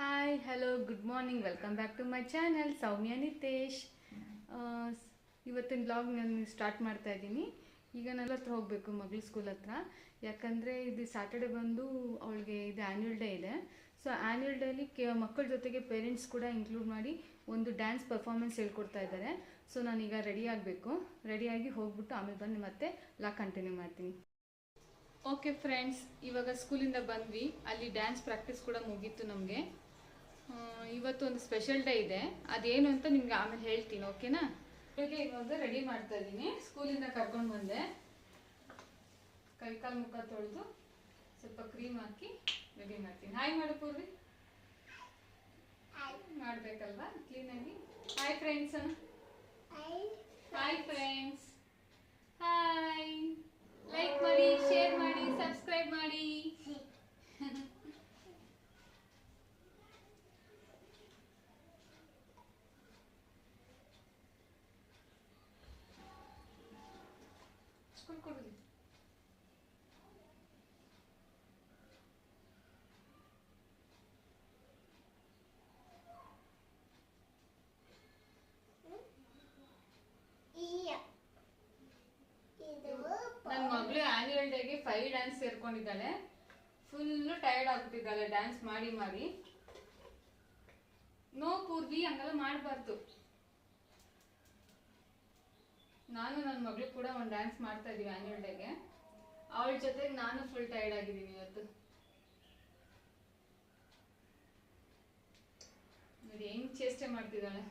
Hi hello good morning welcome back to my channel Soumya Nitesh. ಇವತ್ತಿನ blog ನಾನು start ಮಾಡ್ತಾ ಇದ್ದೀನಿ. ಈಗ ನನ್ನ ಹತ್ರ ಹೋಗಬೇಕು ಮಗಳ ಸ್ಕೂಲ್ ಹತ್ರ, ಯಾಕಂದರೆ ಇದು ಸ್ಯಾಟರ್ಡೆ ಬಂದು ಅವಳಿಗೆ ಇದು ಆ್ಯನ್ಯುವಲ್ ಡೇ ಇದೆ. ಸೊ ಆ್ಯನ್ಯುವಲ್ ಡೇಲಿ ಮಕ್ಕಳ ಜೊತೆಗೆ ಪೇರೆಂಟ್ಸ್ ಕೂಡ ಇನ್ಕ್ಲೂಡ್ ಮಾಡಿ ಒಂದು ಡ್ಯಾನ್ಸ್ ಪರ್ಫಾರ್ಮೆನ್ಸ್ ಹೇಳ್ಕೊಡ್ತಾ ಇದ್ದಾರೆ. ಸೊ ನಾನೀಗ ರೆಡಿ ಆಗಬೇಕು, ರೆಡಿಯಾಗಿ ಹೋಗ್ಬಿಟ್ಟು ಆಮೇಲೆ ಬಂದು ಮತ್ತೆ ಕಂಟಿನ್ಯೂ ಮಾಡ್ತೀನಿ. ಓಕೆ ಫ್ರೆಂಡ್ಸ್, ಇವಾಗ ಸ್ಕೂಲಿಂದ ಬಂದ್ವಿ. ಅಲ್ಲಿ ಡ್ಯಾನ್ಸ್ ಪ್ರಾಕ್ಟೀಸ್ ಕೂಡ ಮುಗೀತು ನಮಗೆ. ಇವತ್ತು ಒಂದು ಸ್ಪೆಷಲ್ ಡೇ ಇದೆ, ಅದೇನು ಅಂತ ನಿಮ್ಗೆ ಆಮೇಲೆ ಹೇಳ್ತೀನಿ, ಓಕೆನಾ? ಬೆಳಿಗ್ಗೆ ಇವಾಗ ರೆಡಿ ಮಾಡ್ತಾ ಇದ್ದೀನಿ. ಸ್ಕೂಲಿಂದ ಕರ್ಕೊಂಡು ಬಂದೆ, ಕೈಕಾಲು ಮುಖ ತೊಳೆದು ಸ್ವಲ್ಪ ಕ್ರೀಮ್ ಹಾಕಿ ರೆಡಿ ಮಾಡ್ತೀನಿ. ಹಾಯ್ ಮಾಡು ಪೂರ್ವಿ, ಮಾಡಬೇಕಲ್ವಾ ಕ್ಲೀನಾಗಿ. Hi friends, hi friends, hi. Like ಮಾಡಿ, ಶೇರ್ ಮಾಡಿ, ಸಬ್ಸ್ಕ್ರೈಬ್ ಮಾಡಿ. ಕೊಡಿ. ನನ್ನ ಮಗಳು ಆನ್ಯುವಲ್ ಡೇಗೆ 5 ಡ್ಯಾನ್ಸ್ ಸೇರ್ಕೊಂಡಿದ್ದಾಳೆ. ಫುಲ್ಲು ಟಯರ್ಡ್ ಆಗ್ಬಿಟ್ಟಿದ್ದಾಳೆ ಡ್ಯಾನ್ಸ್ ಮಾಡಿ ಮಾಡಿ. ನೋ ಪೂರ್ವಿ, ಹಂಗೆಲ್ಲ ಮಾಡಬಾರ್ದು. ನಾನು ನನ್ನ ಮಗಳು ಕೂಡ ಒಂದು ಡ್ಯಾನ್ಸ್ ಮಾಡ್ತಾ ಇದೀವಿ ಆನ್ಯುವಲ್ ಡೇಗೆ. ಅವಳ ಜೊತೆಗೆ ನಾನು ಫುಲ್ ಟಯರ್ಡ್ ಆಗಿದ್ದೀನಿ ಇವತ್ತು. ನೋಡಿ ಹೆಂಗ್ ಚೇಷ್ಟೆ ಮಾಡ್ತಿದ್ದಾಳೆ.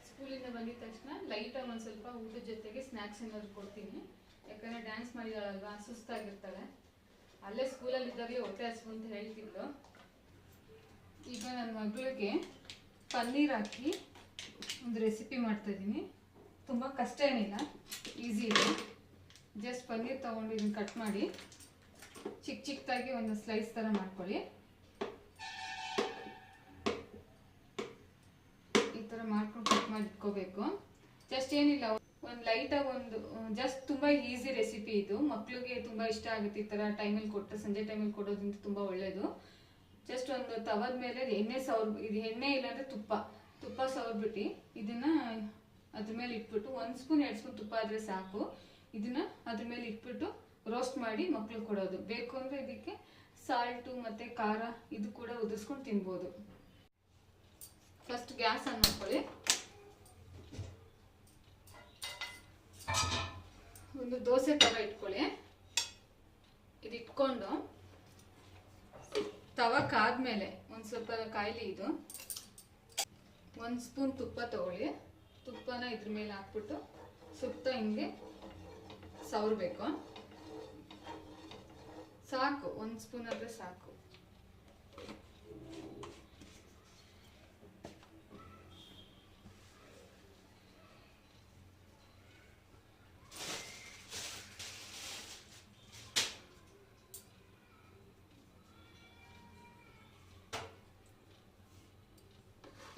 ಸ್ಕೂಲಿಂದ ಬಂದಿದ ತಕ್ಷಣ ಲೈಟಾಗಿ ಒಂದು ಸ್ವಲ್ಪ ಊಟದ ಜೊತೆಗೆ ಸ್ನ್ಯಾಕ್ಸ್ ಏನಾದ್ರು ಕೊಡ್ತೀನಿ. ಯಾಕಂದರೆ ಡ್ಯಾನ್ಸ್ ಮಾಡಿದಾಳಲ್ವಾ, ಸುಸ್ತಾಗಿರ್ತಾಳೆ. ಅಲ್ಲೇ ಸ್ಕೂಲಲ್ಲಿ ಇದ್ದಾಗಲೇ ಹೊಟ್ಟೆ ಹಸಿವು ಅಂತ ಹೇಳ್ತಿದ್ಲು. ಈಗ ನನ್ನ ಮಗಳಿಗೆ ಪನ್ನೀರ್ ಹಾಕಿ ಒಂದು ರೆಸಿಪಿ ಮಾಡ್ತಾಯಿದ್ದೀನಿ. ತುಂಬ ಕಷ್ಟ ಏನಿಲ್ಲ, ಈಸಿ ಇದೆ. ಜಸ್ಟ್ ಪನ್ನೀರ್ ತೊಗೊಂಡು ಇದನ್ನು ಕಟ್ ಮಾಡಿ ಚಿಕ್ಕ ಚಿಕ್ಕದಾಗಿ ಒಂದು ಸ್ಲೈಸ್ ಥರ ಮಾಡ್ಕೊಳ್ಳಿ. ಈ ಥರ ಮಾಡ್ಕೊಂಡು ಕಟ್ ಮಾಡಿ ಇಟ್ಕೋಬೇಕು. ಜಸ್ಟ್ ಏನಿಲ್ಲ, ಒಂದು ಲೈಟಾಗಿ ಒಂದು ಜಸ್ಟ್ ತುಂಬ ಈಸಿ ರೆಸಿಪಿ ಇದು. ಮಕ್ಳಿಗೆ ತುಂಬ ಇಷ್ಟ ಆಗುತ್ತೆ ಈ ಥರ ಟೈಮಲ್ಲಿ ಕೊಟ್ಟರೆ. ಸಂಜೆ ಟೈಮಲ್ಲಿ ಕೊಡೋದ್ರಿಂದ ತುಂಬ ಒಳ್ಳೆಯದು. ಜಸ್ಟ್ ಒಂದು ತವದ ಮೇಲೆ ಎಣ್ಣೆ ಇದು ಎಣ್ಣೆ ಇಲ್ಲಾಂದರೆ ತುಪ್ಪ ಸವರ್ಬಿಟ್ಟು ಇದನ್ನು ಅದ್ರ ಮೇಲೆ ಇಟ್ಬಿಟ್ಟು 1 ಸ್ಪೂನ್ 2 ಸ್ಪೂನ್ ತುಪ್ಪ ಆದರೆ ಸಾಕು. ಇದನ್ನು ಅದ್ರ ಮೇಲೆ ಇಟ್ಬಿಟ್ಟು ರೋಸ್ಟ್ ಮಾಡಿ ಮಕ್ಳಿಗೆ ಕೊಡೋದು. ಬೇಕು ಅಂದರೆ ಇದಕ್ಕೆ ಸಾಲ್ಟು ಮತ್ತು ಖಾರ ಇದು ಕೂಡ ಉದುರಿಸ್ಕೊಂಡು ತಿನ್ಬೋದು. ಫಸ್ಟ್ ಗ್ಯಾಸ್ ಆನ್ ಮಾಡ್ಕೊಳ್ಳಿ. ಒಂದು ದೋಸೆ ತವ ಇಟ್ಕೊಳ್ಳಿ. ಇದು ಇಟ್ಕೊಂಡು ತವ ಕಾದ್ಮೇಲೆ ಒಂದು ಸ್ವಲ್ಪ ಕಾಯಿಲಿ ಇದು 1 ಸ್ಪೂನ್ ತುಪ್ಪ ತಗೊಳ್ಳಿ. ತುಪ್ಪನ ಇದ್ರ ಮೇಲೆ ಹಾಕ್ಬಿಟ್ಟು ಸುತ್ತ ಹಿಂಗೆ ಸವರ್ಬೇಕು. ಸಾಕು, 1 ಸ್ಪೂನ್ ಆದರೆ ಸಾಕು.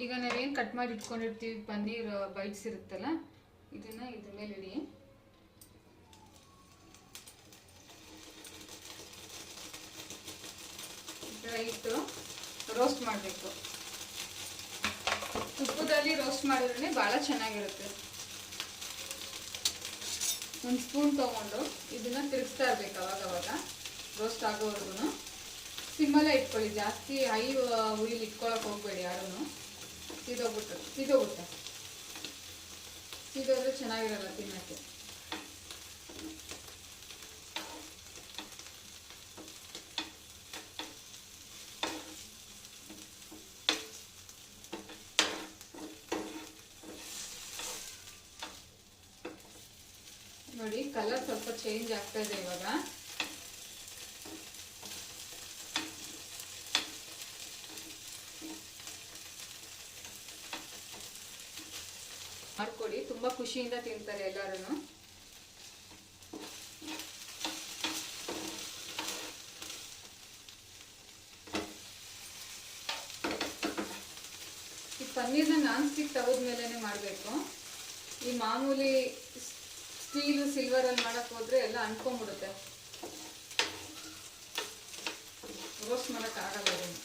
ಈಗ ನಾವೇನು ಕಟ್ ಮಾಡಿ ಇಟ್ಕೊಂಡಿರ್ತೀವಿ ಪನ್ನೀರ್ ಬೈಟ್ಸ್ ಇರುತ್ತಲ್ಲ, ಇದನ್ನ ಇದ್ರ ಮೇಲೆ ಇಡಿ. ಇಟ್ಟು ರೋಸ್ಟ್ ಮಾಡಬೇಕು. ತುಪ್ಪದಲ್ಲಿ ರೋಸ್ಟ್ ಮಾಡಿದ್ರೆ ಭಾಳ ಚೆನ್ನಾಗಿರುತ್ತೆ. 1 ಸ್ಪೂನ್ ತೊಗೊಂಡು ಇದನ್ನ ತಿರುಗಿಸ್ತಾ ಇರ್ಬೇಕು ಅವಾಗವಾಗ, ರೋಸ್ಟ್ ಆಗೋವರೆಗೂ. ಸಿಮ್ಮಲ್ಲೇ ಇಟ್ಕೊಳ್ಳಿ, ಜಾಸ್ತಿ ಹೈ ಉರಿಲಿ ಇಟ್ಕೊಳಕ್ಕೆ ಹೋಗ್ಬೇಡಿ ಯಾರೂ. ಸೀದೋದ್ರೆ ಚೆನ್ನಾಗಿರಲ್ಲ ತಿನ್ನಕ್ಕೆ. ನೋಡಿ ಕಲರ್ ಸ್ವಲ್ಪ ಚೇಂಜ್ ಆಗ್ತಾ ಇದೆ ಇವಾಗ. ಮಾಡ್ಕೊಡಿ, ತುಂಬಾ ಖುಷಿಯಿಂದ ತಿಂತಾರೆ ಎಲ್ಲರೂ. ಪನ್ನೀರ್ನ ನಾನ್ ಸ್ಟಿಕ್ ತವದ ಮೇಲೆನೆ ಮಾಡಬೇಕು. ಈ ಮಾಮೂಲಿ ಸ್ಟೀಲು ಸಿಲ್ವರಲ್ಲಿ ಮಾಡೋಕ್ಕೆ ಹೋದರೆ ಎಲ್ಲ ಅಂಟ್ಕೊಂಡ್ಬಿಡುತ್ತೆ, ರೋಸ್ಟ್ ಮಾಡೋಕ್ಕಾಗಲ್ಲ ಅದನ್ನು.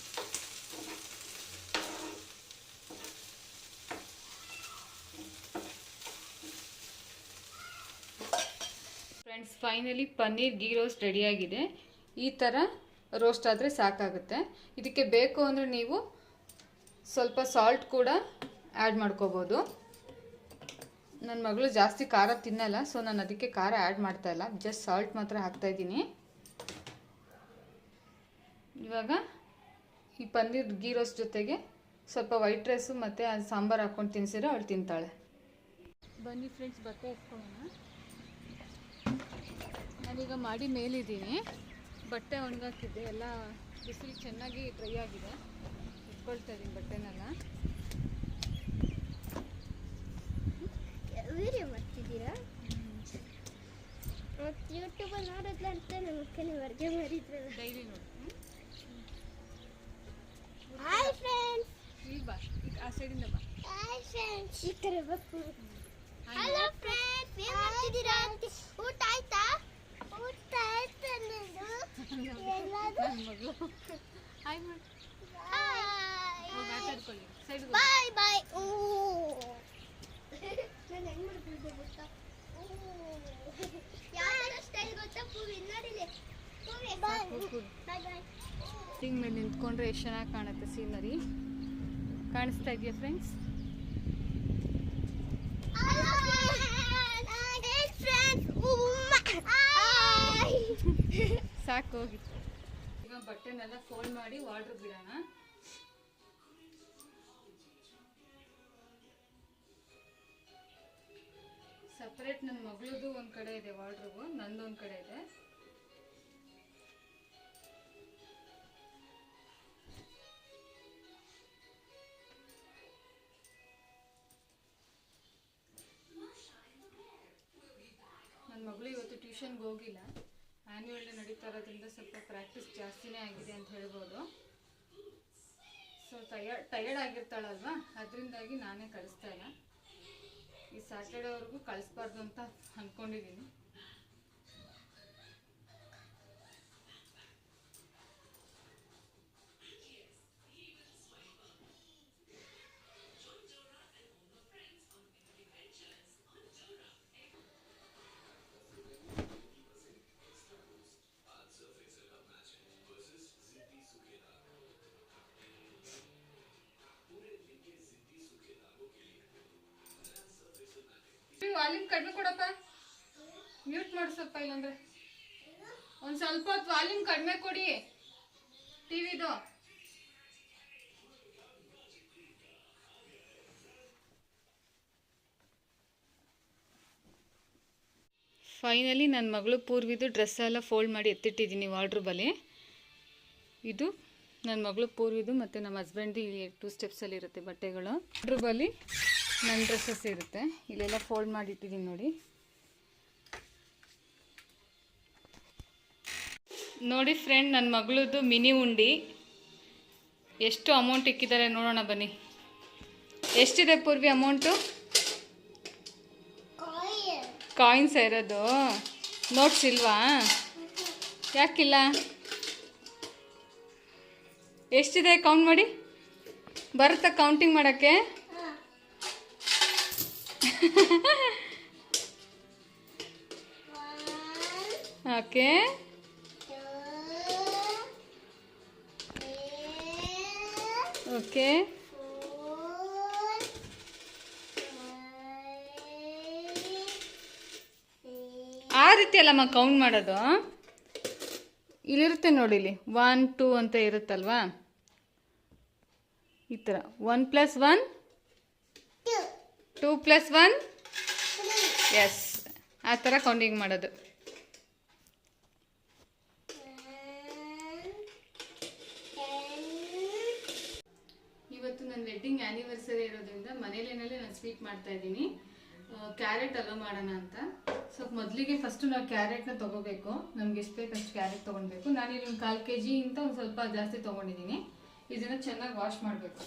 Friends, finally paneer ghee roast ರೆಡಿಯಾಗಿದೆ. ಈ ಥರ ರೋಸ್ಟ್ ಆದರೆ ಸಾಕಾಗುತ್ತೆ. ಇದಕ್ಕೆ ಬೇಕು ಅಂದರೆ ನೀವು ಸ್ವಲ್ಪ ಸಾಲ್ಟ್ ಕೂಡ ಆ್ಯಡ್ ಮಾಡ್ಕೋಬೋದು. ನನ್ನ ಮಗಳು ಜಾಸ್ತಿ ಖಾರ ತಿನ್ನಲ್ಲ, ಸೊ ನಾನು ಅದಕ್ಕೆ ಖಾರ ಆ್ಯಡ್ ಮಾಡ್ತಾಯಿಲ್ಲ, ಜಸ್ಟ್ ಸಾಲ್ಟ್ ಮಾತ್ರ ಹಾಕ್ತಾಯಿದ್ದೀನಿ. ಇವಾಗ ಈ ಪನ್ನೀರ್ ಗೀ ರೋಸ್ಟ್ ಜೊತೆಗೆ ಸ್ವಲ್ಪ ವೈಟ್ ರೈಸು ಮತ್ತು ಅದು ಸಾಂಬಾರು ಹಾಕ್ಕೊಂಡು ತಿನ್ಸಿದ್ರೆ ಅವಳು ತಿಂತಾಳೆ. ಬನ್ನಿ ಫ್ರೆಂಡ್ಸ್, ಬಟ್ಟೆ ಎತ್ಕೊಳ್ಳೋಣ. ನಾನೀಗ ಮಾಡಿ ಮೇಲಿದ್ದೀನಿ, ಬಟ್ಟೆ ಒಣಗಾಕಿದ್ದೆ, ಎಲ್ಲ ಬಿಸಿಲು ಚೆನ್ನಾಗಿ ಡ್ರೈ ಆಗಿದೆ. ಎತ್ಕೊಳ್ತಾ ಇದ್ದೀನಿ ಬಟ್ಟೆನೆಲ್ಲ. ವೀಡಿಯೋ ಮಾಡ್ತಿದ್ದೀರಾ? ಯೂಟ್ಯೂಬಲ್ಲಿ ನೋಡೋದ್ಲ ಅಂತ ನಮ್ಮ ಅಕ್ಕನೇ ಹೊರಗೆ ಮಾಡಿದ್ರಲ್ಲ. ಡೈಲಿ ನೋಡಿ. ಹಾಯ್ ಫ್ರೆಂಡ್ಸ್, ಈಗ ಬಾ, ಈಗ ಆ ಸೈಡಿಂದ ಬಾ. ಹಾಯ್ ಫ್ರೆಂಡ್ಸ್, ಈ ಕಡೆ ಬೇಕು. ಹಲೋ ಫ್ರೆಂಡ್ಸ್, ಏನು ಮಾಡ್ತಿದ್ದೀರಾ? ಊಟ ಆಯ್ತಾ? ಊಟ ಆಯ್ತಾ ನಿಂದು? ಎಲ್ಲಾದು ನನ್ನ ಮಗಳು ಹಾಯ್ ಮಾಡಿ. ಮಾತಾಡ್ಕೊಳ್ಳಿ, ಸೈಡ್ ಬಾಯ್ ಬಾಯ್. ಓ ನಾನು ಹೆಂಗ್ ಮಾಡ್ತಿದ್ದೆ ಗೊತ್ತಾ? ಯಾವ ಸ್ಟೈಲ್ ಗೊತ್ತಾ? ಪೂವಿ ನೋಡಿಲಿ, ಪೂವಿ ಬಾಯ್ ಬಾಯ್ ಬಾಯ್. ಹಿಂಗೆ ಮೇಲೆ ನಿಂತ್ಕೊಂಡ್ರೆ ಎಷ್ಟು ಚೆನ್ನಾಗಿ ಕಾಣುತ್ತೆ ಸೀನರಿ. ಕಾಣಿಸ್ತಾ ಇದೆಯಾ ಫ್ರೆಂಡ್ಸ್? ಸಾಕು ಹೋಗಿ. ಈಗ ಬಟ್ಟೆನೆಲ್ಲ ಫೋಲ್ಡ್ ಮಾಡಿ ವಾರ್ಡ್ರ್ ಬಿಡೋಣ. ಸಪ್ರೇಟ್ ನನ್ನ ಮಗಳದು ಒಂದು ಕಡೆ ಇದೆ ವಾರ್ಡ್ರೋಬು, ನಂದು ಒಂದು ಕಡೆ ಇದೆ. ನನ್ನ ಮಗಳು ಇವತ್ತು ಟ್ಯೂಷನ್ಗೆ ಹೋಗಿಲ್ಲ. ಆ್ಯನ್ಯುವಲ್ ಡೇ ನಡೀತಾ ಇರೋದ್ರಿಂದ ಸ್ವಲ್ಪ ಪ್ರಾಕ್ಟೀಸ್ ಜಾಸ್ತಿನೇ ಆಗಿದೆ ಅಂತ ಹೇಳ್ಬೋದು. ಸೊ ಟಯರ್ಡ್ ಆಗಿರ್ತಾಳಲ್ವಾ, ಅದರಿಂದಾಗಿ ನಾನೇ ಕಳಿಸ್ತಾ ಇಲ್ಲ. ಈ ಸ್ಯಾಟರ್ಡೇವರೆಗೂ ಕಳಿಸ್ಬಾರ್ದು ಅಂತ ಅಂದ್ಕೊಂಡಿದ್ದೀನಿ. ವಾಲ್ಯೂಮ್ ಕಡಿಮೆ ಕೊಡಪ್ಪ, ಮ್ಯೂಟ್ ಮಾಡಿ ಸ್ವಲ್ಪ, ಇಲ್ಲಾಂದ್ರೆ ಒಂದು ಸ್ವಲ್ಪ ಹೊತ್ತು ವಾಲ್ಯೂಮ್ ಕಡಿಮೆ ಕೊಡಿ ಟಿವಿದು. ಫೈನಲಿ ನನ್ನ ಮಗಳು ಪೂರ್ವಿದು ಡ್ರೆಸ್ ಎಲ್ಲ ಫೋಲ್ಡ್ ಮಾಡಿ ಎತ್ತಿಟ್ಟಿದ್ದೀನಿ ವಾರ್ಡ್ರೋಬಲ್ಲಿ. ಇದು ನನ್ನ ಮಗಳು ಪೂರ್ವಿದು ಮತ್ತು ನಮ್ಮ ಹಸ್ಬೆಂಡ್ದು ಇಲ್ಲಿ 2 ಸ್ಟೆಪ್ಸಲ್ಲಿ ಇರುತ್ತೆ ಬಟ್ಟೆಗಳು. ವಾರ್ಡ್ರೋಬಲ್ಲಿ ನನ್ನ ಡ್ರೆಸ್ಸಸ್ ಇರುತ್ತೆ, ಇಲ್ಲೆಲ್ಲ ಫೋಲ್ಡ್ ಮಾಡಿ ಇಟ್ಟಿದ್ದೀನಿ ನೋಡಿ. ನೋಡಿ ಫ್ರೆಂಡ್, ನನ್ನ ಮಗಳದ್ದು ಮಿನಿ ಉಂಡಿ ಎಷ್ಟು ಅಮೌಂಟ್ ಇಕ್ಕಿದ್ದಾರೆ ನೋಡೋಣ ಬನ್ನಿ. ಎಷ್ಟಿದೆ ಪೂರ್ವಿ ಅಮೌಂಟು? ಕಾಯಿನ್ಸ್ ಇರೋದು, ನೋಟ್ಸ್ ಇಲ್ವಾ? ಯಾಕಿಲ್ಲ? ಎಷ್ಟಿದೆ ಕೌಂಟ್ ಮಾಡಿ, ಬರುತ್ತಾ ಕೌಂಟಿಂಗ್ ಮಾಡೋಕ್ಕೆ? Okay, okay. ಆ ರೀತಿ ಅಲ್ಲಮ್ಮ ಕೌಂಟ್ ಮಾಡೋದು. ಇಲ್ಲಿರುತ್ತೆ ನೋಡಿ, ಇಲ್ಲಿ 1 2 ಅಂತ ಇರುತ್ತಲ್ವಾ, ಈ ಥರ 1 + 1 2 + 1 ಎಸ್, ಆ ಥರ ಕೌಂಟಿಂಗ್ ಮಾಡೋದು. ಇವತ್ತು ನನ್ನ ವೆಡ್ಡಿಂಗ್ ಆ್ಯನಿವರ್ಸರಿ ಇರೋದ್ರಿಂದ ಮನೇಲೇನಲ್ಲೇ ನಾನು ಸ್ವೀಟ್ ಮಾಡ್ತಾ ಇದ್ದೀನಿ. ಕ್ಯಾರೆಟ್ ಹಲ್ವಾ ಮಾಡೋಣ ಅಂತ. ಸೊ ಮೊದಲಿಗೆ ಫಸ್ಟು ನಾವು ಕ್ಯಾರೆಟ್ನ ತೊಗೋಬೇಕು. ನಮ್ಗೆ ಎಷ್ಟು ಬೇಕು ಅಷ್ಟು ಕ್ಯಾರೆಟ್ ತೊಗೊಳ್ಬೇಕು. ನಾನಿಲ್ಲಿ ಒಂದು 1/4 kg ಇಂತ ಒಂದು ಸ್ವಲ್ಪ ಜಾಸ್ತಿ ತೊಗೊಂಡಿದ್ದೀನಿ. ಇದನ್ನು ಚೆನ್ನಾಗಿ ವಾಶ್ ಮಾಡಬೇಕು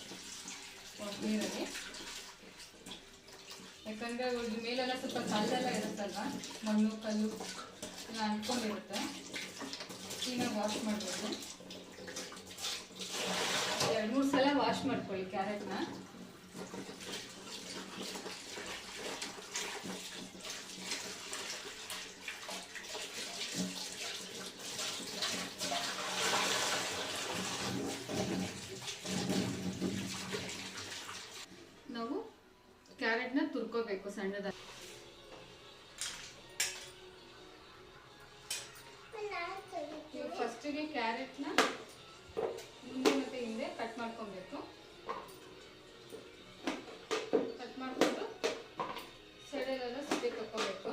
ನೀರಲ್ಲಿ. ಯಾಕಂದರೆ ಇದ್ರ ಮೇಲೆಲ್ಲ ಸ್ವಲ್ಪ ಕಲ್ಲೆಲ್ಲ ಇರುತ್ತಲ್ವ, ಮಣ್ಣು ಕಲ್ಲು ಎಲ್ಲ ಅಂಟ್ಕೊಂಡಿರುತ್ತೆ. ಕ್ಲೀನಾಗಿ ವಾಶ್ ಮಾಡಬೇಕು. 2-3 ಸಲ ವಾಶ್ ಮಾಡ್ಕೊಳ್ಳಿ ಕ್ಯಾರೆಟ್ನ. ನಾವು ಕ್ಯಾರೆಟ್ನ ತುರ್ಕೋಬೇಕು ಸಣ್ಣದಾಗಿ. ಫಸ್ಟಿಗೆ ಕ್ಯಾರೆಟ್ನ ಮುಂದೆ ಮತ್ತು ಹಿಂದೆ ಕಟ್ ಮಾಡ್ಕೊಬೇಕು. ಕಟ್ ಮಾಡಿಕೊಂಡು ಸೈಡಲ್ಲೆಲ್ಲ ಸಿಪ್ಪೆ ತಕ್ಕೋಬೇಕು.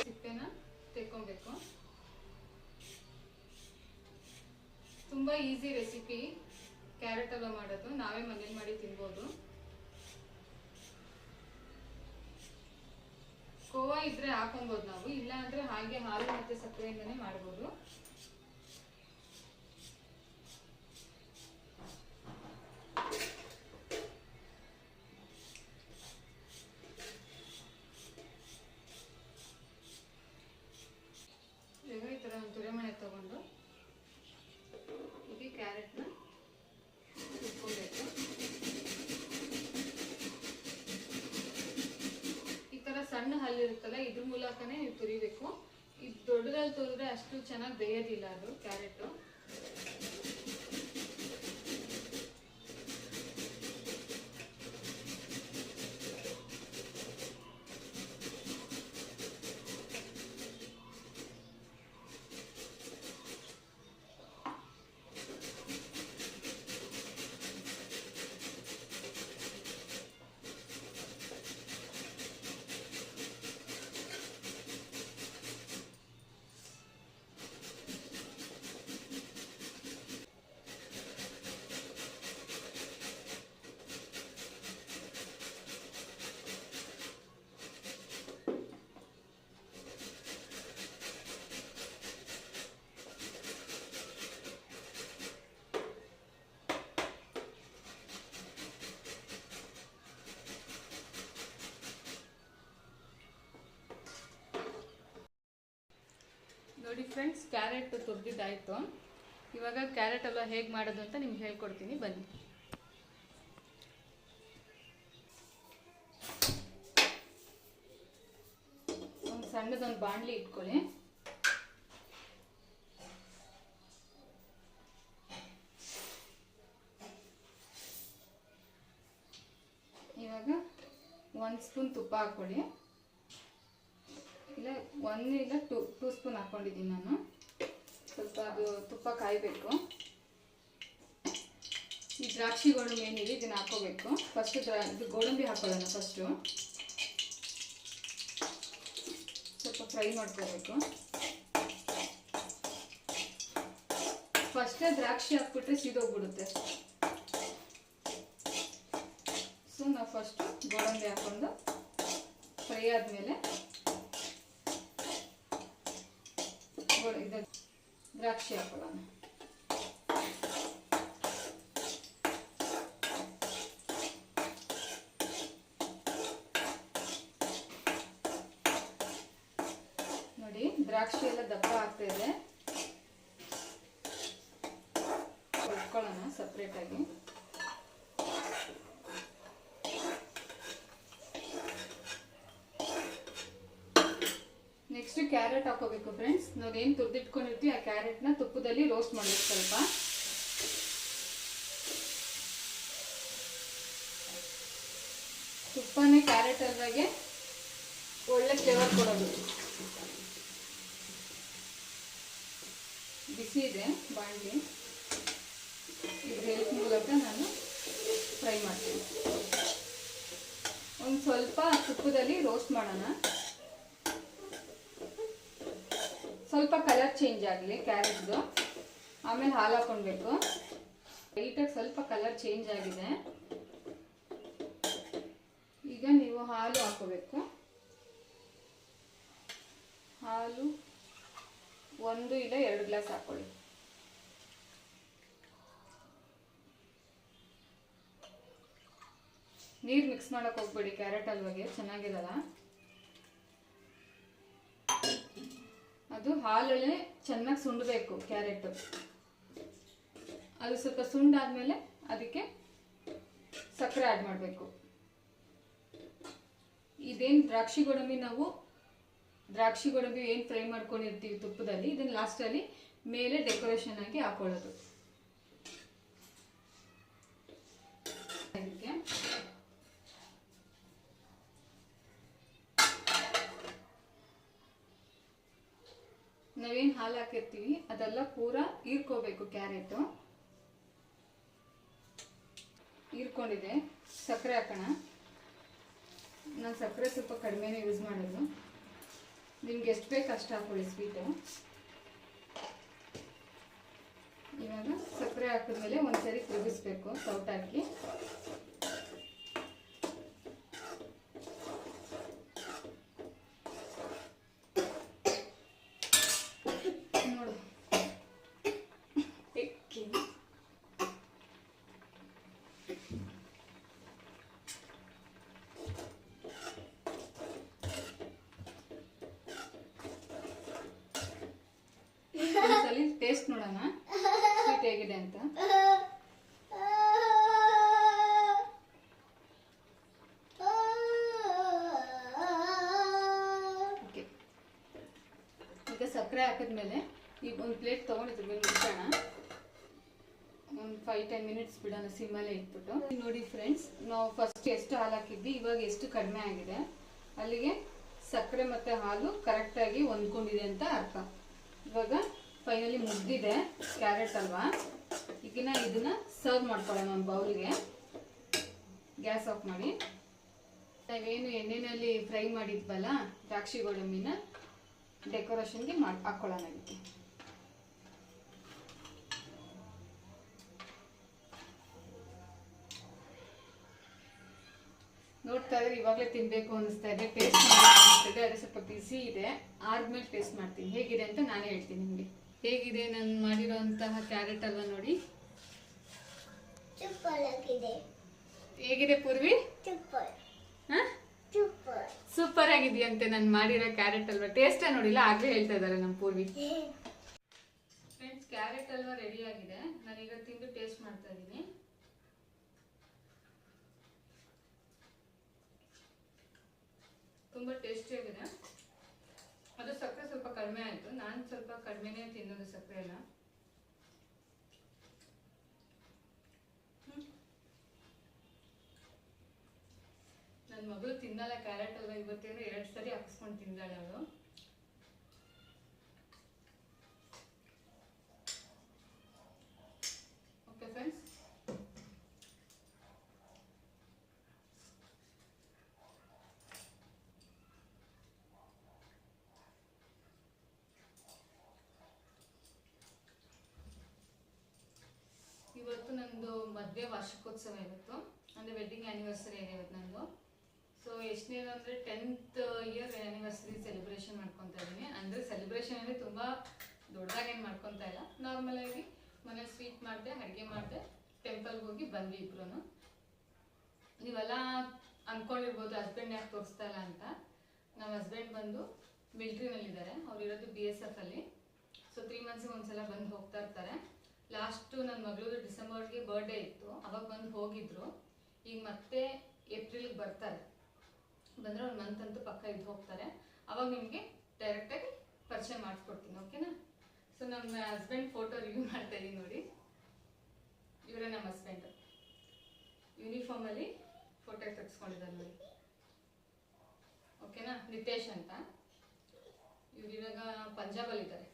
ಸಿಪ್ಪೆನ ತೆಕ್ಕೊಬೇಕು. ತುಂಬ ಈಸಿ ರೆಸಿಪಿ ಕ್ಯಾರೆಟ್ ಹಲ್ವಾ ಮಾಡೋದು. ನಾವೇ ಮನೇಲಿ ಮಾಡಿ ತಿನ್ಬೋದು. ಕೋವಾ ಇದ್ರೆ ಹಾಕೊಬೋದು ನಾವು, ಇಲ್ಲ ಅಂದ್ರೆ ಹಾಗೆ ಹಾಲು ಮತ್ತೆ ಸಕ್ಕರೆಯಿಂದನೇ ಮಾಡ್ಬೋದು. ಈಗ ಈ ಥರ ಒಂದು ತುರಿಮಣೆ ತಗೊಂಡು ಹೀಗೆ ಕ್ಯಾರೆಟ್ನ ಇಟ್ಕೊಬೇಕು. ಈ ಥರ ಸಣ್ಣ ಹಲ್ಲಿರುತ್ತಲ್ಲ, ಇದ್ರ ಮೂಲಕನೇ ನೀವು ತುರಿಬೇಕು. ಇದು ದೊಡ್ಡದಲ್ಲಿ ತುರಿದ್ರೆ ಅಷ್ಟು ಚೆನ್ನಾಗಿ ಬೇಯೋದಿಲ್ಲ ಅದು ಕ್ಯಾರೆಟು. ನೋಡಿ ಫ್ರೆಂಡ್ಸ್, ಕ್ಯಾರೆಟ್ ತುರಿದಿದ್ದಾಯಿತು. ಇವಾಗ ಕ್ಯಾರೆಟ್ ಹಲ್ವಾ ಹೇಗೆ ಮಾಡೋದು ಅಂತ ನಿಮ್ಗೆ ಹೇಳ್ಕೊಡ್ತೀನಿ, ಬನ್ನಿ. ಒಂದು ಸಣ್ಣದೊಂದು ಬಾಣಲಿ ಇಟ್ಕೊಳ್ಳಿ. ಇವಾಗ 1 ಸ್ಪೂನ್ ತುಪ್ಪ ಹಾಕ್ಕೊಳ್ಳಿ. ಇಲ್ಲ 1 ಇಲ್ಲ 2 ಸ್ಪೂನ್ ಹಾಕ್ಕೊಂಡಿದ್ದೀನಿ ನಾನು. ಸ್ವಲ್ಪ ಅದು ತುಪ್ಪ ಕಾಯಬೇಕು. ಈ ದ್ರಾಕ್ಷಿ ಗೋಡಂಬಿ ಏನಿದೆ ಇದನ್ನು ಹಾಕೋಬೇಕು. ಫಸ್ಟ್ ಇದು ಗೋಡಂಬಿ ಹಾಕೊಳ್ಳೋಣ. ಫಸ್ಟು ಸ್ವಲ್ಪ ಫ್ರೈ ಮಾಡ್ಕೋಬೇಕು. ಫಸ್ಟೇ ದ್ರಾಕ್ಷಿ ಹಾಕ್ಬಿಟ್ರೆ ಸೀದೋಗ್ಬಿಡುತ್ತೆ. ಸೊ ನಾವು ಫಸ್ಟು ಗೋಡಂಬಿ ಹಾಕ್ಕೊಂಡು ಫ್ರೈ ಆದಮೇಲೆ ಇದು ದ್ರಾಕ್ಷಿ ಹಾಕೊಳ್ಳೋಣ. ನೋಡಿ ದ್ರಾಕ್ಷಿ ಎಲ್ಲ ದಪ್ಪ ಆಗ್ತಾ ಇದೆ. ಇಟ್ಕೊಳ್ಳೋಣ ಸಪ್ರೇಟಾಗಿ. ನೆಕ್ಸ್ಟ್ ಕ್ಯಾರೆಟ್ ಹಾಕೋಬೇಕು ಫ್ರೆಂಡ್ಸ್. ನಾವೇನು ತುರಿದಿಟ್ಕೊಂಡಿರ್ತೀವಿ ಆ ಕ್ಯಾರೆಟ್ನ ತುಪ್ಪದಲ್ಲಿ ರೋಸ್ಟ್ ಮಾಡಬೇಕು ಸ್ವಲ್ಪ. ತುಪ್ಪನೇ ಕ್ಯಾರೆಟ್ ಹಲ್ವಾಗೆ ಒಳ್ಳೆ ಫ್ಲೇವರ್ ಕೊಡೋದು. ಬಿಸಿ ಇದೆ ಬಾಣಲಿ, ಇದ್ರ ಹೆಲ್ಪ್ ಮೂಲಕ ನಾನು ಫ್ರೈ ಮಾಡ್ತೀನಿ. ಒಂದು ಸ್ವಲ್ಪ ತುಪ್ಪದಲ್ಲಿ ರೋಸ್ಟ್ ಮಾಡೋಣ. ಸ್ವಲ್ಪ ಕಲರ್ ಚೇಂಜ್ ಆಗಲಿ ಕ್ಯಾರೆಟ್ದು. ಆಮೇಲೆ ಹಾಲು ಹಾಕ್ಕೊಳ್ಬೇಕು. ಲೈಟಾಗಿ ಸ್ವಲ್ಪ ಕಲರ್ ಚೇಂಜ್ ಆಗಿದೆ. ಈಗ ನೀವು ಹಾಲು ಹಾಕೋಬೇಕು. ಹಾಲು 1 ಇಲ್ಲ 2 ಗ್ಲಾಸ್ ಹಾಕೊಳ್ಳಿ. ನೀರು ಮಿಕ್ಸ್ ಮಾಡೋಕೆ ಹೋಗ್ಬೇಡಿ, ಕ್ಯಾರೆಟ್ ಹಲ್ವಾಗೆ ಚೆನ್ನಾಗಿರಲ್ಲ. ಅದು ಹಾಲಲ್ಲೇ ಚೆನ್ನಾಗಿ ಸುಂಡಬೇಕು ಕ್ಯಾರೆಟ್. ಅದು ಸ್ವಲ್ಪ ಸುಂಡಾದ್ಮೇಲೆ ಅದಕ್ಕೆ ಸಕ್ಕರೆ ಆ್ಯಡ್ ಮಾಡಬೇಕು. ಇದೇನು ದ್ರಾಕ್ಷಿ ಗೋಡಂಬಿ ಏನು ಫ್ರೈ ಮಾಡ್ಕೊಂಡಿರ್ತೀವಿ ತುಪ್ಪದಲ್ಲಿ, ಇದನ್ನು ಲಾಸ್ಟಲ್ಲಿ ಮೇಲೆ ಡೆಕೋರೇಷನ್ ಆಗಿ ಹಾಕೊಳ್ಳೋದು. ಇದಕ್ಕೆ ನಾವೇನು ಹಾಲು ಹಾಕಿರ್ತೀವಿ ಅದೆಲ್ಲ ಪೂರಾ ಹೀರ್ಕೋಬೇಕು. ಕ್ಯಾರೆಟು ಹೀರ್ಕೊಂಡಿದೆ. ಸಕ್ಕರೆ ಹಾಕೋಣ. ನಾನು ಸಕ್ಕರೆ ಸ್ವಲ್ಪ ಕಡಿಮೆನೇ ಯೂಸ್ ಮಾಡೋದು. ನಿಮ್ಗೆ ಎಷ್ಟು ಬೇಕು ಅಷ್ಟು ಹಾಕೊಳ್ಳಿ ಸ್ವೀಟು. ಇವಾಗ ಸಕ್ಕರೆ ಹಾಕಿದ್ಮೇಲೆ ಒಂದ್ಸರಿ ತಿರುಗಿಸ್ಬೇಕು ಸೌಟ್ ಹಾಕಿ. ನೋಡು ಒಂದ್ಸಲಿ ಟೇಸ್ಟ್ ನೋಡೋಣ ಸ್ವೀಟ್ ಹೇಗಿದೆ ಅಂತ. ಓಕೆ, ಈಗ ಸಕ್ಕರೆ ಹಾಕಿದ್ಮೇಲೆ ಈಗ ಒಂದು ಪ್ಲೇಟ್ ತೊಗೊಂಡಿದ್ರು ಮುಚ್ಚೋಣ. ಒಂದು 5-10 ಮಿನಿಟ್ಸ್ ಬಿಡೋಣ ಸಿಮ್ಮಲ್ಲೇ ಇಟ್ಬಿಟ್ಟು. ನೋಡಿ ಫ್ರೆಂಡ್ಸ್, ನಾವು ಫಸ್ಟ್ ಎಷ್ಟು ಹಾಲು ಹಾಕಿದ್ವಿ, ಇವಾಗ ಎಷ್ಟು ಕಡಿಮೆ ಆಗಿದೆ. ಅಲ್ಲಿಗೆ ಸಕ್ಕರೆ ಮತ್ತು ಹಾಲು ಕರೆಕ್ಟಾಗಿ ಹೊಂದ್ಕೊಂಡಿದೆ ಅಂತ ಅರ್ಥ. ಇವಾಗ ಫೈನಲಿ ಮುಗ್ದಿದೆ ಕ್ಯಾರೆಟ್ ಹಲ್ವಾ. ಈಗಿನ ಇದನ್ನ ಸರ್ವ್ ಮಾಡ್ಕೊಳ್ಳೋಣ ಒಂದು ಬೌಲ್ಗೆ. ಗ್ಯಾಸ್ ಆಫ್ ಮಾಡಿ. ನಾವೇನು ಎಣ್ಣೆಯಲ್ಲಿ ಫ್ರೈ ಮಾಡಿದ್ವಲ್ಲ ದ್ರಾಕ್ಷಿ ಗೋಡಂಬಿನ ಡೆಕೋರೇಷನ್ಗೆ ಹಾಕ್ಕೊಳ್ಳೋಣ. ಇದಕ್ಕೆ ನೋಡ್ತಾ ಇದ್ರೆ ಇವಾಗಲೇ ತಿನ್ಬೇಕು ಅನಿಸ್ತಾ ಇದೆ. ಟೇಸ್ಟ್ ಅನಿಸ್ತಿದೆ. ಅದು ಸ್ವಲ್ಪ ಬಿಸಿ ಇದೆ. ಆದ್ಮೇಲೆ ಟೇಸ್ಟ್ ಮಾಡ್ತೀನಿ ಹೇಗಿದೆ ಅಂತ ನಾನೇ ಹೇಳ್ತೀನಿ ನಿಮಗೆ. ಹೇಗಿದೆ ನಾನು ಮಾಡಿರೋಂತಹ ಕ್ಯಾರೆಟ್ ಹಲ್ವಾ ನೋಡಿ. ಹೇಗಿದೆ ಪೂರ್ವಿ? ಸೂಪರ್ ಆಗಿದೆಯಂತೆ ನಾನು ಮಾಡಿರೋ ಕ್ಯಾರೆಟ್ ಹಲ್ವಾ. ಟೇಸ್ಟ್ ನೋಡಿಲ್ಲ, ಆಗ್ಲೇ ಹೇಳ್ತಾ ಇದ್ದಾರೆ ನಮ್ಮ Purvi. Friends, carrot halwa ready ಆಗಿದೆ. ನಾನೀಗ ತಿಂದು ಟೇಸ್ಟ್ ಮಾಡ್ತಾ ಇದ್ದೀನಿ. ತುಂಬ ಟೇಸ್ಟಿಯಾಗಿದೆ. ಅದು ಸಕ್ಕರೆ ಸ್ವಲ್ಪ ಕಡಿಮೆ ಆಯಿತು. ನಾನು ಸ್ವಲ್ಪ ಕಡಿಮೆನೇ ತಿನ್ನೋದು ಸಕ್ಕರೆ ಎಲ್ಲ. ನನ್ನ ಮಗಳು ತಿನ್ನಲ್ಲ ಕ್ಯಾರೆಟ್ ಹಲ್ವಾ. ಇವತ್ತೇನು 2 ಸರಿ ಹಾಕಿಸ್ಕೊಂಡು ತಿಂದಾಳೆ ಅವಳು. ಓಕೆ ಫ್ರೆಂಡ್ಸ್, ಇವತ್ತು ನಂದು ಮದುವೆ ವಾರ್ಷಿಕೋತ್ಸವ. ಇವತ್ತು ಅಂದರೆ ವೆಡ್ಡಿಂಗ್ ಆ್ಯನಿವರ್ಸರಿ ಇದೆ ಇವತ್ತು ನಂದು. ಸೊ ಎಷ್ಟನೇದು ಅಂದರೆ 10th ಇಯರ್ ಆ್ಯನಿವರ್ಸರಿ ಸೆಲೆಬ್ರೇಷನ್ ಮಾಡ್ಕೊತಾ ಇದ್ದೀನಿ. ಅಂದರೆ ಸೆಲೆಬ್ರೇಷನ್ ಅಂದರೆ ತುಂಬ ದೊಡ್ಡದಾಗೇನು ಮಾಡ್ಕೊತಾ ಇಲ್ಲ. ನಾರ್ಮಲಾಗಿ ಮನೇಲಿ ಸ್ವೀಟ್ ಮಾಡಿದೆ, ಅಡುಗೆ ಮಾಡಿದೆ, ಟೆಂಪಲ್ಗೆ ಹೋಗಿ ಬಂದ್ವಿ ಇಬ್ರು. ನೀವೆಲ್ಲ ಅಂದ್ಕೊಂಡಿರ್ಬೋದು ಹಸ್ಬೆಂಡ್ ಯಾಕೆ ತೋರಿಸ್ತಾ ಇಲ್ಲ ಅಂತ. ನಮ್ಮ ಹಸ್ಬೆಂಡ್ ಬಂದು ಮಿಲ್ಟ್ರಿನಲ್ಲಿದ್ದಾರೆ. ಅವ್ರು ಇರೋದು BSF ಅಲ್ಲಿ. ಸೊ 3 ಮಂತ್ಸಿಗೆ ಒಂದ್ಸಲ ಬಂದು ಹೋಗ್ತಾ ಇರ್ತಾರೆ. ಲಾಸ್ಟು ನನ್ನ ಮಗಳದು ಡಿಸೆಂಬರ್ಗೆ ಬರ್ಡೇ ಇತ್ತು, ಅವಾಗ ಬಂದು ಹೋಗಿದ್ರು. ಈಗ ಮತ್ತೆ ಏಪ್ರಿಲ್ಗೆ ಬರ್ತಾರೆ. ಬಂದರೆ 1 ಮಂತ್ ಅಂತೂ ಪಕ್ಕ ಇದ್ದು ಹೋಗ್ತಾರೆ. ಅವಾಗ ನಿಮಗೆ ಡೈರೆಕ್ಟಾಗಿ ಪರಿಚಯ ಮಾಡಿಸ್ಕೊಡ್ತೀನಿ. ಓಕೆನಾ? ಸೊ ನಮ್ಮ ಹಸ್ಬೆಂಡ್ ಫೋಟೋ ರಿವ್ಯೂ ಮಾಡ್ತಾ ಇದ್ದೀನಿ ನೋಡಿ. ಇವರೇ ನಮ್ಮ ಹಸ್ಬೆಂಡ್. ಯೂನಿಫಾರ್ಮಲ್ಲಿ ಫೋಟೋ ತೆಗೆಸ್ಕೊಂಡಿದ್ದಾರೆ ನೋಡಿ. ಓಕೆನಾ? ನಿತೇಶ್ ಅಂತ. ಇವ್ರು ಇವಾಗ ಪಂಜಾಬಲ್ಲಿದ್ದಾರೆ.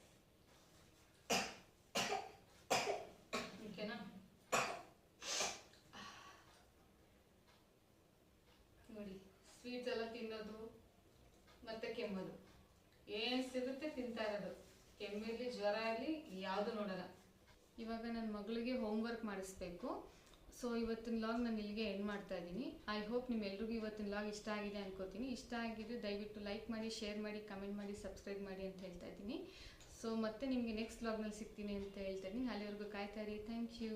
ಓಕೆನಾ? ನೋಡಿ, ಸ್ವೀಟ್ಸ್ ಎಲ್ಲ ತಿನ್ನೋದು ಮತ್ತೆ ಕೆಮ್ಮೋದು, ಏನು ಸಿಗುತ್ತೆ ತಿಂತಾ ಇರೋದು. ಕೆಮ್ಮಿರಲಿ ಜ್ವರ ಇರಲಿ ಯಾವುದು ನೋಡೋಣ. ಇವಾಗ ನನ್ನ ಮಗಳಿಗೆ ಹೋಮ್ವರ್ಕ್ ಮಾಡಿಸ್ಬೇಕು. ಸೊ ಇವತ್ತಿನ ಲಾಗ್ ನಾನು ಇಲ್ಲಿಗೆ ಎಂಡ್ ಮಾಡ್ತಾ ಇದ್ದೀನಿ. ಐ ಹೋಪ್ ನಿಮ್ಮೆಲ್ರಿಗೂ ಇವತ್ತಿನ ಲಾಗ್ ಇಷ್ಟ ಆಗಿದೆ ಅನ್ಕೋತೀನಿ. ಇಷ್ಟ ಆಗಿದ್ರೆ ದಯವಿಟ್ಟು ಲೈಕ್ ಮಾಡಿ, ಶೇರ್ ಮಾಡಿ, ಕಮೆಂಟ್ ಮಾಡಿ, ಸಬ್ಸ್ಕ್ರೈಬ್ ಮಾಡಿ ಅಂತ ಹೇಳ್ತಾ ಇದ್ದೀನಿ. ಸೊ ಮತ್ತೆ ನಿಮಗೆ ನೆಕ್ಸ್ಟ್ ಲಾಗ್ನಲ್ಲಿ ಸಿಗ್ತೀನಿ ಅಂತ ಹೇಳ್ತಾ ಇದ್ದೀನಿ. ಅಲ್ಲಿವರೆಗೂ ಕಾಯ್ತಾ ಇರಿ. Thank you.